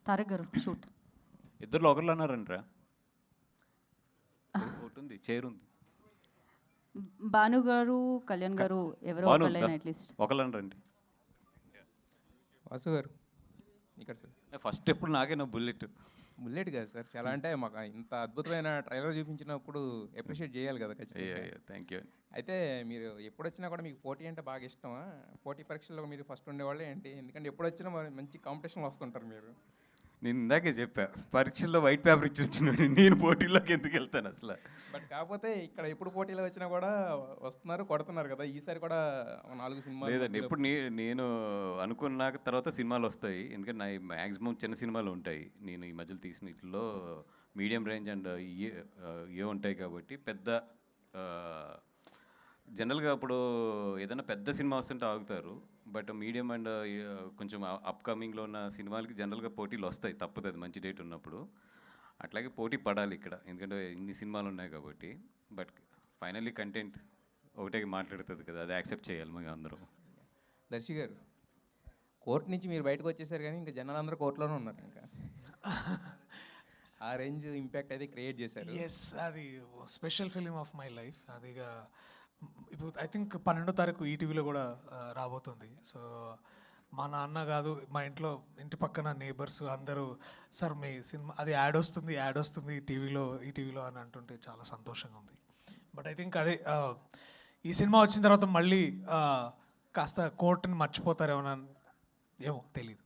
తారక్ గారు షూట్. ఇద్దరు ఒకళ్ళు అన్నారంట్రా. ఒకటి ఉంది, చైర్ ఉంది. భాను గారు, కళ్యాణ్ గారు ఎవరో భాను ఒకళ్ళైనా అట్లీస్ట్. ఒకళ్ళు అనరండి. వాసు గారు ఇక్కడ సార్. ఫస్ట్ ఎప్పుడు నాకేనా బుల్లెట్? బుల్లెట్ కాదు సార్, చాలా అంటే మాకు ఇంత అద్భుతమైన ట్రైలర్ చూపించినప్పుడు అప్రిషియేట్ చేయాలి కదా ఖచ్చితంగా. Thank you. అయితే మీరు ఎప్పుడు వచ్చినా కూడా మీకు పోటీ అంటే బాగా ఇష్టమా? పోటీ పరీక్షల్లో మీరు ఫస్ట్ ఉండేవాళ్ళే ఏంటి? ఎందుకంటే ఎప్పుడు వచ్చినా మంచి కాంపిటీషన్లో వస్తుంటారు మీరు. నేను ఇందాకే చెప్పా, పరీక్షల్లో వైట్ పేపర్ ఇచ్చి వచ్చినాడు, నేను పోటీల్లోకి ఎందుకు వెళ్తాను అసలు. బట్ కాకపోతే ఇక్కడ ఎప్పుడు పోటీలో వచ్చినా కూడా వస్తున్నారు, కొడుతున్నారు కదా. ఈసారి కూడా 4 సినిమాలు లేదండి, ఎప్పుడు నేను అనుకున్న తర్వాత సినిమాలు వస్తాయి. ఎందుకంటే నా మ్యాక్సిమం చిన్న సినిమాలు ఉంటాయి. నేను ఈ మధ్యలో తీసిన వీటిలో మీడియం రేంజ్ అండ్ ఇవే ఉంటాయి కాబట్టి పెద్ద జనరల్గా అప్పుడు ఏదైనా పెద్ద సినిమా వస్తుంటే ఆగుతారు. బట్ మీడియం అండ్ కొంచెం అప్కమింగ్లో ఉన్న సినిమాలకి జనరల్గా పోటీలు వస్తాయి, తప్పదు, అది మంచి డేట్ ఉన్నప్పుడు. అట్లాగే పోటీ పడాలి ఇక్కడ, ఎందుకంటే ఇన్ని సినిమాలు ఉన్నాయి కాబట్టి. బట్ ఫైనల్లీ కంటెంట్ ఒకటే మాట్లాడుతుంది కదా, అది యాక్సెప్ట్ చేయాలి మేము అందరూ. దర్శి గారు, కోర్టు నుంచి మీరు బయటకు వచ్చేసారు కానీ ఇంకా జనాలందరూ కోర్టులోనే ఉన్నారు. ఇంకా ఆ రేంజ్ ఇంపాక్ట్ అయితే క్రియేట్ చేశారు. ఎస్, అది special film of my life. అదిగా ఇప్పుడు ఐ థింక్ 12వ తారీఖు ఈటీవీలో కూడా రాబోతుంది. సో మా నాన్న కాదు, మా ఇంటి పక్కన నేబర్స్ అందరూ, సార్ మీ సినిమా అది యాడ్ వస్తుంది ఈటీవీలో అని అంటుంటే చాలా సంతోషంగా ఉంది. బట్ ఐ థింక్ అదే ఈ సినిమా వచ్చిన తర్వాత మళ్ళీ కాస్త కోర్టుని మర్చిపోతారేమో, ఏమో తెలీదు.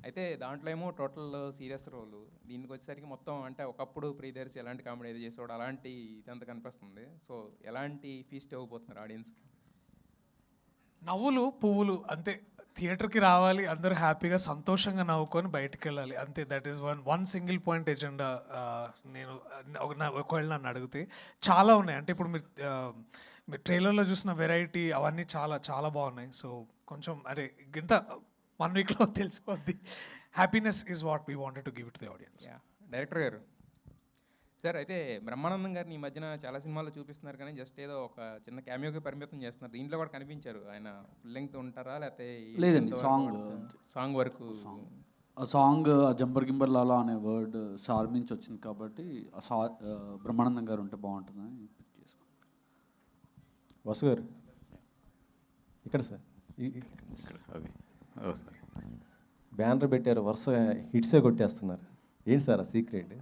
అయితే దాంట్లో ఏమో టోటల్ సీరియస్ రోలు, దీనికి వచ్చేసరికి మొత్తం అంటే ఒకప్పుడు ప్రియదర్శి ఎలాంటి కామెడీ అయితే చేసేవాడు అలాంటి ఇదంతా కనిపిస్తుంది. సో ఎలాంటి ఫీస్ట్ ఇవ్వబోతున్నారు ఆడియన్స్కి? నవ్వులు పువ్వులు అంతే. థియేటర్కి రావాలి, అందరూ హ్యాపీగా సంతోషంగా నవ్వుకొని బయటికి వెళ్ళాలి అంతే. That is one single point agenda. నేను ఒకవేళ నన్ను అడిగితే చాలా ఉన్నాయి. అంటే ఇప్పుడు మీరు ట్రైలర్లో చూసిన వెరైటీ అవన్నీ చాలా చాలా బాగున్నాయి. సో కొంచెం అదే ఇంత 1 వీక్లో తెలిసిపోద్ది. Happiness is what we wanted to give it to the audience. Director గారు సార్, అయితే బ్రహ్మానందం గారిని ఈ మధ్యన చాలా సినిమాల్లో చూపిస్తున్నారు కానీ జస్ట్ ఏదో ఒక చిన్న క్యామియోకి పరిమితం చేస్తున్నారు. దీంట్లో కూడా కనిపించారు. ఆయన ఫుల్ లెంగ్త్ ఉంటారా లేకపోతే లేదండి, సాంగ్ వరకు? సాంగ్ జంబర్ గింబర్ లాలా అనే వర్డ్ సార్ నుంచి వచ్చింది కాబట్టి బ్రహ్మానందం గారు ఉంటే బాగుంటుందని చేసుకో. వసు గారు ఇక్కడ సార్, బ్యానర్ పెట్టారు, వరుసగా హిట్సే కొట్టేస్తున్నారు. ఏంటి సార్ ఆ సీక్రెట్?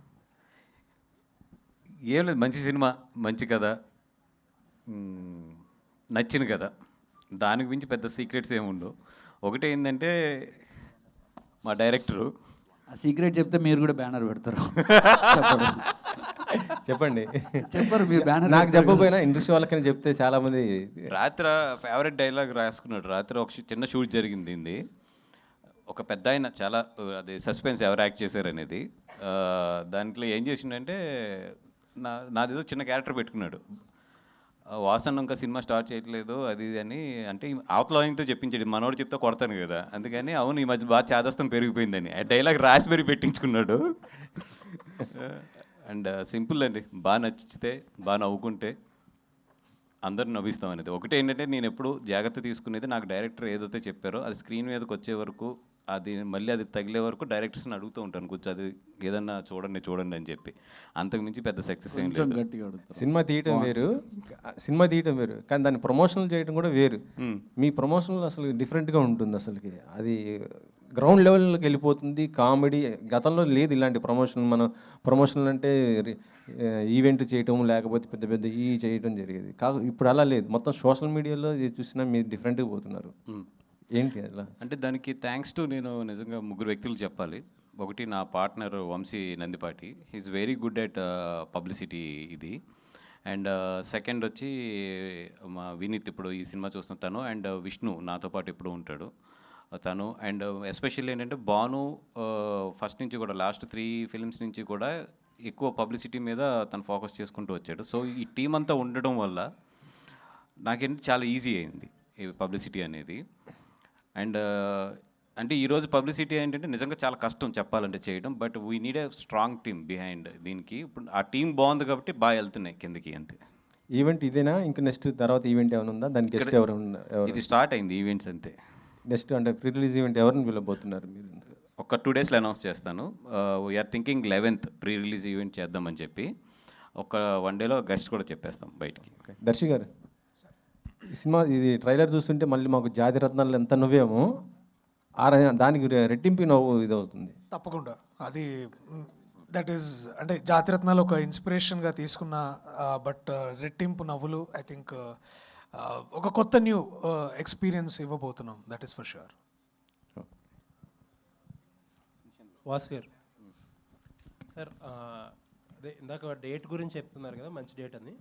ఏం లేదు, మంచి సినిమా, మంచి కథ, నచ్చిన కథ, దానికి మించి పెద్ద సీక్రెట్స్ ఏమి ఉండవు. ఒకటి ఏంటంటే మా డైరెక్టరు. ఆ సీక్రెట్ చెప్తే మీరు కూడా బ్యానర్ పెడతారు. చెప్పండి. చెప్పరు మీరు బ్యానర్. నాకు చెప్పకపోయినా ఇండస్ట్రీ వాళ్ళకని చెప్తే చాలామంది. రాత్రి ఫేవరెట్ డైలాగ్ రాసుకున్నాడు. రాత్రి ఒక చిన్న షూట్ జరిగింది. ఒక పెద్ద ఆయన చాలా అది సస్పెన్స్ ఎవరు యాక్ట్ చేశారు అనేది. దాంట్లో ఏం చేసిండంటే నాదేదో చిన్న క్యారెక్టర్ పెట్టుకున్నాడు. వాసన ఇంకా సినిమా స్టార్ట్ చేయట్లేదు అది అని అంటే అవతల ఆయనతో చెప్పించాడు. మనోడు చెప్తే కొడతాను కదా, అందుకని అవును ఈ మధ్య బాగా చాదస్తం పెరిగిపోయిందని ఆ డైలాగ్ రాసిబెరి పెట్టించుకున్నాడు. అండ్ సింపుల్ అండి, బాగా నచ్చితే బాగా నవ్వుకుంటే అందరూ నవ్విస్తాం అనేది. ఒకటి ఏంటంటే నేను ఎప్పుడు జాగ్రత్త తీసుకునేది, నాకు డైరెక్టర్ ఏదైతే చెప్పారో అది స్క్రీన్ మీదకి వచ్చే వరకు, అది మళ్ళీ అది తగిలే వరకు డైరెక్టర్స్ని అడుగుతూ ఉంటాను, కొంచెం అది ఏదన్నా చూడండి అని చెప్పి. అంతకుమించి పెద్ద సక్సెస్ ఏం లేదు. సినిమా తీయటం వేరు కానీ దాన్ని ప్రమోషనల్ చేయడం కూడా వేరు. మీ ప్రమోషనల్ అసలు డిఫరెంట్గా ఉంటుంది. అసలుకి అది గ్రౌండ్ లెవెల్లోకి వెళ్ళిపోతుంది. కామెడీ గతంలో లేదు ఇలాంటి ప్రమోషన్. మనం ప్రమోషనల్ అంటే ఈవెంట్ చేయటం లేకపోతే పెద్ద పెద్ద చేయటం జరిగేది. ఇప్పుడు అలా లేదు, మొత్తం సోషల్ మీడియాలో చూసినా మీరు డిఫరెంట్గా పోతున్నారు. ఏంటి అలా? అంటే దానికి థ్యాంక్స్ టు నేను నిజంగా 3 వ్యక్తులు చెప్పాలి. ఒకటి నా partner Vamsi Nandipati, he is very good at publicity ఇది. అండ్ సెకండ్ వచ్చి మా వినీత్, ఇప్పుడు ఈ సినిమా చూస్తున్న తను. అండ్ విష్ణు నాతో పాటు ఎప్పుడు ఉంటాడు తను. అండ్ ఎస్పెషల్లీ ఏంటంటే భాను ఫస్ట్ నుంచి కూడా లాస్ట్ 3 ఫిల్మ్స్ నుంచి కూడా ఎక్కువ పబ్లిసిటీ మీద తను ఫోకస్ చేసుకుంటూ వచ్చాడు. సో ఈ టీం అంతా ఉండడం వల్ల నాకేంటి చాలా ఈజీ అయింది ఈ పబ్లిసిటీ అనేది. అండ్ అంటే ఈరోజు పబ్లిసిటీ ఏంటంటే నిజంగా చాలా కష్టం చెప్పాలంటే చేయడం. But we need a strong team behind దీనికి. ఇప్పుడు ఆ టీం బాగుంది కాబట్టి బాగా వెళ్తున్నాయి కిందకి అంతే. ఈవెంట్ ఇదేనా? ఇంకా నెక్స్ట్ తర్వాత ఈవెంట్ ఏమైనా ఉందా? దానికి గెస్ట్ ఎవరు? ఇది స్టార్ట్ అయింది ఈవెంట్స్ అంతే. నెక్స్ట్ అంటే ప్రీ రిలీజ్ ఈవెంట్ ఎవరిని పిలవబోతున్నారు మీరు? ఒక 2 డేస్లో అనౌన్స్ చేస్తాను. We are thinking 11th pre release event చేద్దామని చెప్పి. ఒక 1 డేలో గెస్ట్ కూడా చెప్పేస్తాం బయటికి. దర్శి గారు, ఈ సినిమా ఇది ట్రైలర్ చూస్తుంటే మళ్ళీ మాకు జాతి రత్నాలు ఎంత నవ్వేమో దానికి రెట్టింపు నవ్వు ఇది అవుతుంది. తప్పకుండా అది దట్ ఈస్ అంటే జాతిరత్నాలు ఒక ఇన్స్పిరేషన్గా తీసుకున్న బట్ రెట్టింపు నవ్వులు ఐ థింక్ ఒక కొత్త న్యూ ఎక్స్పీరియన్స్ ఇవ్వబోతున్నాం, that is for sure. Vasu గారు సార్, అదే ఇందాక డేట్ గురించి చెప్తున్నారు కదా, మంచి డేట్ అని.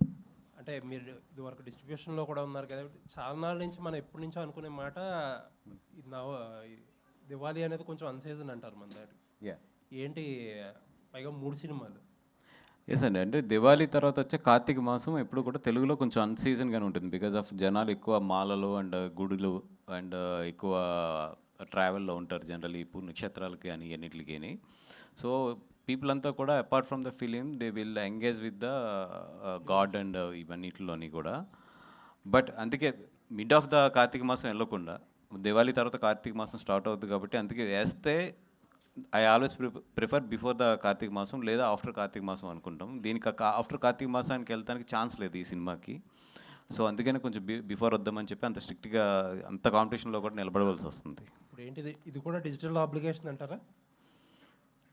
అంటే మీరు ఇది వరకు డిస్ట్రిబ్యూషన్లో కూడా ఉన్నారు కదా, చాలా నాళ్ళ నుంచి మనం ఎప్పటి నుంచో అనుకునే మాట దివాళీ అనేది కొంచెం అన్సీజన్ అంటారు మన దాటి. ఏంటి పైగా 3 సినిమాలు. ఎస్ అండి, అంటే దివాళీ తర్వాత వచ్చే కార్తీక మాసం ఎప్పుడు కూడా తెలుగులో కొంచెం అన్సీజన్గానే ఉంటుంది. బికాజ్ ఆఫ్ జనాలు ఎక్కువ మాలలు అండ్ గుడులు అండ్ ఎక్కువ ట్రావెల్లో ఉంటారు జనరల్లీ నక్షత్రాలకి అని అన్నిటికి. సో పీపుల్ అంతా కూడా apart from the film they will engage with the god and ఇవన్నిటిలోని కూడా. బట్ అందుకే మిడ్ ఆఫ్ ద కార్తీక మాసం వెళ్ళకుండా దివాళీ తర్వాత కార్తీక మాసం స్టార్ట్ అవుతుంది కాబట్టి అందుకే వేస్తే I always prefer before the Karthika మాసం లేదా ఆఫ్టర్ కార్తీక మాసం అనుకుంటాం. దీనికి ఆఫ్టర్ కార్తీక మాసానికి వెళ్తానికి ఛాన్స్ లేదు ఈ సినిమాకి. సో అందుకని కొంచెం బిఫోర్ వద్దామని చెప్పి అంత స్ట్రిక్ట్గా అంత కాంపిటీషన్లో కూడా నిలబడవలసి వస్తుంది. ఇప్పుడు ఏంటిది, ఇది కూడా డిజిటల్ ఆబ్లిగేషన్ అంటారా?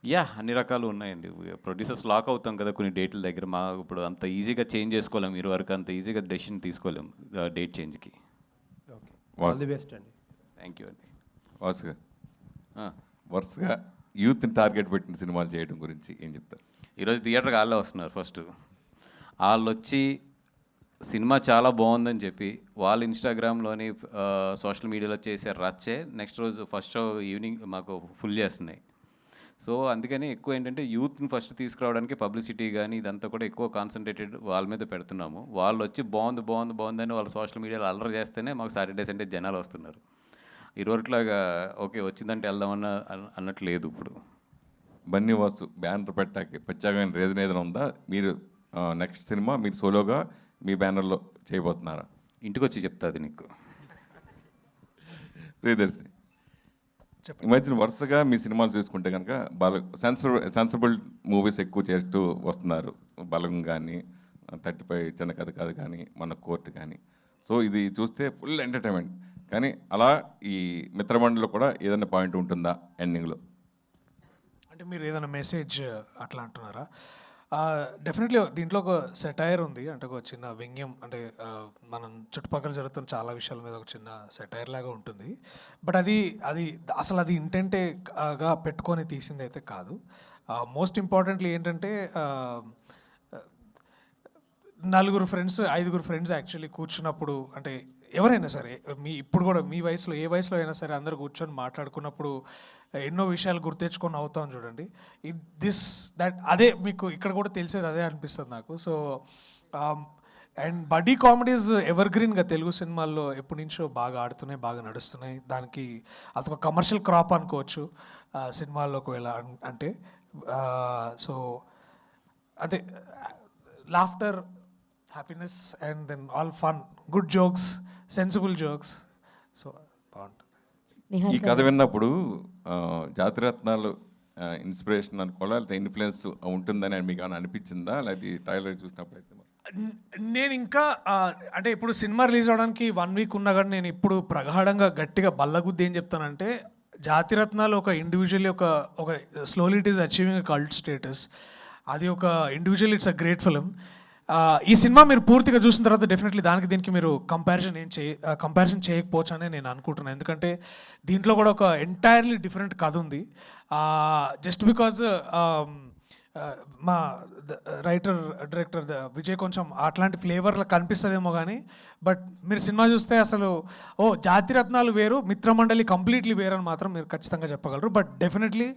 యా, అన్ని రకాలు ఉన్నాయండి. ప్రొడ్యూసర్స్ లాక్ అవుతాం కదా కొన్ని డేట్ల దగ్గర. మా ఇప్పుడు అంత ఈజీగా చేంజ్ చేసుకోలేము, మీరు వరకు అంత ఈజీగా డెసిషన్ తీసుకోలేము డేట్ చేంజ్కి. ఓకే, ఆల్ ది బెస్ట్ అండి. థ్యాంక్ యూ అండి. వాసుగా వరుసగా యూత్ని టార్గెట్ పెట్టిన సినిమాలు చేయడం గురించి ఏం చెప్తారు? ఈరోజు థియేటర్కి వాళ్ళే వస్తున్నారు. ఫస్ట్ వాళ్ళు వచ్చి సినిమా చాలా బాగుందని చెప్పి వాళ్ళు ఇన్స్టాగ్రామ్లోని సోషల్ మీడియాలో చేసే రచ్చే నెక్స్ట్ రోజు ఫస్ట్ షో ఈవినింగ్ మాకు ఫుల్ చేస్తున్నాయి. సో అందుకని ఎక్కువ ఏంటంటే యూత్ని ఫస్ట్ తీసుకురావడానికి పబ్లిసిటీ కానీ ఇదంతా కూడా ఎక్కువ కాన్సన్ట్రేటెడ్ వాళ్ళ మీద పెడుతున్నాము. వాళ్ళు వచ్చి బాగుందని వాళ్ళు సోషల్ మీడియాలో అల్లరి చేస్తేనే మాకు సాటర్డే సండే జనాలు వస్తున్నారు. ఇరువరకులాగా ఓకే వచ్చిందంటే వెళ్దామన్న అన్నట్టు లేదు. ఇప్పుడు బన్నీ వాసు బ్యానర్ పెట్టాకి ప్రత్యేకమైన రీజన్ ఏదైనా ఉందా? మీరు నెక్స్ట్ సినిమా మీరు సోలోగా మీ బ్యానర్లో చేయబోతున్నారా? ఇంటికి వచ్చి చెప్తాది నీకు. ప్రియదర్శి, ఈ మధ్యన వరుసగా మీ సినిమాలు చూసుకుంటే కనుక సెన్సిబుల్ మూవీస్ ఎక్కువ చేస్తూ వస్తున్నారు. బలం కానీ 35 చిన్న కథ కాదు కానీ మన కోర్టు కానీ. సో ఇది చూస్తే ఫుల్ ఎంటర్టైన్మెంట్. కానీ అలా ఈ మిత్రమండలిలో కూడా ఏదైనా పాయింట్ ఉంటుందా ఎండింగ్లో? అంటే మీరు ఏదైనా మెసేజ్ అట్లా అంటున్నారా? డెఫినెట్లీ దీంట్లో ఒక సెటైర్ ఉంది, అంటే ఒక చిన్న వ్యంగ్యం, అంటే మనం చుట్టుపక్కల జరుగుతున్న చాలా విషయాల మీద ఒక చిన్న సెటైర్ లాగా ఉంటుంది. బట్ అది అసలు అది ఇంటెంటేగా పెట్టుకొని తీసింది అయితే కాదు. మోస్ట్ ఇంపార్టెంట్లీ ఏంటంటే 4 ఫ్రెండ్స్ 5 ఫ్రెండ్స్ యాక్చువల్లీ కూర్చున్నప్పుడు, అంటే ఎవరైనా సరే ఇప్పుడు కూడా మీ వయసులో ఏ వయసులో అయినా సరే అందరు కూర్చొని మాట్లాడుకున్నప్పుడు ఎన్నో విషయాలు గుర్తెచ్చుకొని అవుతాం చూడండి. అదే మీకు ఇక్కడ కూడా తెలిసేది అదే అనిపిస్తుంది నాకు. సో అండ్ బడ్డీ కామెడీస్ ఎవర్ గ్రీన్గా తెలుగు సినిమాల్లో ఎప్పటి నుంచో బాగా ఆడుతున్నాయి, బాగా నడుస్తున్నాయి. దానికి అదొక కమర్షియల్ క్రాప్ అనుకోవచ్చు సినిమాల్లోకి అంటే. సో అంటే laughter, happiness and then all fun, good jokes, sensible jokes. So బాగుంటుంది. ఈ కథ విన్నప్పుడు జాతిరత్నాలు ఇన్స్పిరేషన్ అనుకోవాలా లేకపోతే ఇన్ఫ్లుయెన్స్ ఉంటుందని మీకు ఏమైనా అనిపించిందా? లేదా ట్రైలర్ చూసినప్పుడు అయితే నేను ఇంకా అంటే ఇప్పుడు సినిమా రిలీజ్ అవడానికి 1 వీక్ ఉన్నా కానీ నేను ఇప్పుడు ప్రగాఢంగా గట్టిగా బల్లగుద్ది ఏం చెప్తానంటే, జాతిరత్నాలు ఒక ఇండివిజువల్లీ ఒక slowly it is achieving cult status. అది ఒక individual it's a great film. ఈ సినిమా మీరు పూర్తిగా చూసిన తర్వాత డెఫినెట్లీ దీనికి మీరు కంపారిజన్ చేయకపోవచ్చు అని నేను అనుకుంటున్నాను. ఎందుకంటే దీంట్లో కూడా ఒక ఎంటైర్లీ డిఫరెంట్ కథ ఉంది. జస్ట్ బికాజ్ మా రైటర్ డైరెక్టర్ విజయ్ కొంచెం అట్లాంటి ఫ్లేవర్లో కనిపిస్తుందేమో కానీ, బట్ మీరు సినిమా చూస్తే అసలు జాతిరత్నాలు వేరు, మిత్రమండలి కంప్లీట్లీ వేరు అని మాత్రం మీరు ఖచ్చితంగా చెప్పగలరు. But definitely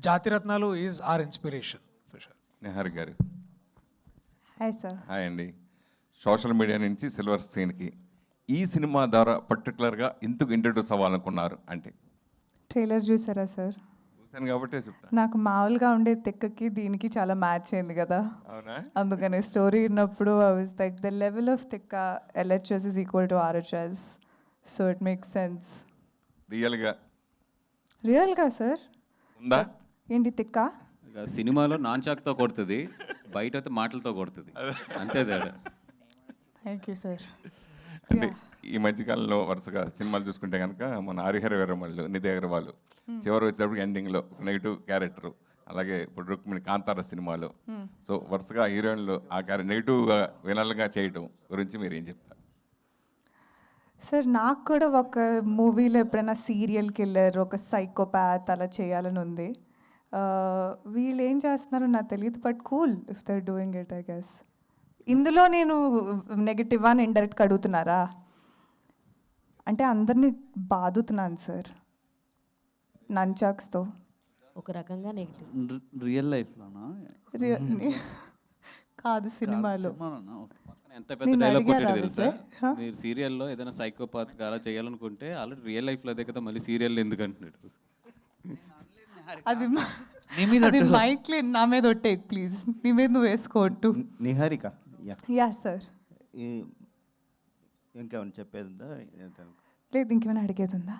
Jathiratnalu is our inspiration for sure. Nihar garu hi sir. Hi అండి. సోషల్ మీడియా నుంచి సిల్వర్ స్క్రీన్కి ఈ సినిమా ద్వారా పర్టికులర్గా ఎందుకు ఇంట్రడ్యూస్ అవ్వాలనుకున్నారు? అంటే ట్రైలర్ చూసారా సార్? చూశాను కాబట్టే చెప్తాను. నాకు మామూలుగా ఉండే తిక్కకి దీనికి చాలా మ్యాచ్ అయింది కదా, అవునా? అందుకని స్టోరీ విన్నప్పుడు I was like the level of తిక్క LHS is equal to RHS, so it makes sense. రియల్గా రియల్గా సార్ ఉందా? ఏంటి తిక్క? ఇక సినిమాలో నాన్ చాక్తో కొడుతుంది, బయట అయితే మాటలతో కొడుతుంది, అంతే తేడా. Thank you sir. అంటే ఈ మధ్యకాలంలో వరుసగా సినిమాలు చూసుకుంటే కనుక మన హరిహర వీరమల్లు, నిధి అగర్వాల్ చివరి వచ్చేటప్పుడు ఎండింగ్లో నెగిటివ్ క్యారెక్టర్, అలాగే ఇప్పుడు రుక్మిణి కాంతార సినిమాలో, సో వరుసగా హీరోయిన్లు ఆ నెగిటివ్గా వినల్గా చేయటం గురించి మీరు ఏం చెప్తారు? సార్ నాకు కూడా ఒక మూవీలో ఎప్పుడైనా సీరియల్ కిల్లర్, ఒక సైకోపాత్ అలా చేయాలని ఉంది. వీళ్ళు ఏం చేస్తున్నారో నాకు తెలియదు, but cool if they're doing it I guess. ఇందులో నేను నెగిటివ్ అని ఇండైరెక్ట్గా అడుగుతున్నారా? అంటే అందరినీ బాదుతున్నాను సార్ నంచాక్స్తో. ఒక రకంగా నెగిటివ్. రియల్ లైఫ్లోనా? కాదు, సినిమాలో. ఎంత పెద్ద డైలాగ్ కొట్టాడు తెలుసా? మీరు సీరియల్లో ఏదైనా సైకోపాత్ అలా చేయాలనుకుంటే ఆల్రెడీ రియల్ లైఫ్లో అదే కదా, మళ్ళీ సీరియల్ ఎందుకు అంటున్నాడు? అది అది మైక్లీ నా మీద ఒట్టే ప్లీజ్, నీ మీద నువ్వు వేసుకోవట్టు. Niharika, yeah sir. ఇంకేమైనా చెప్పేది ఉందా? లేదు, ఇంకేమైనా అడిగేది ఉందా?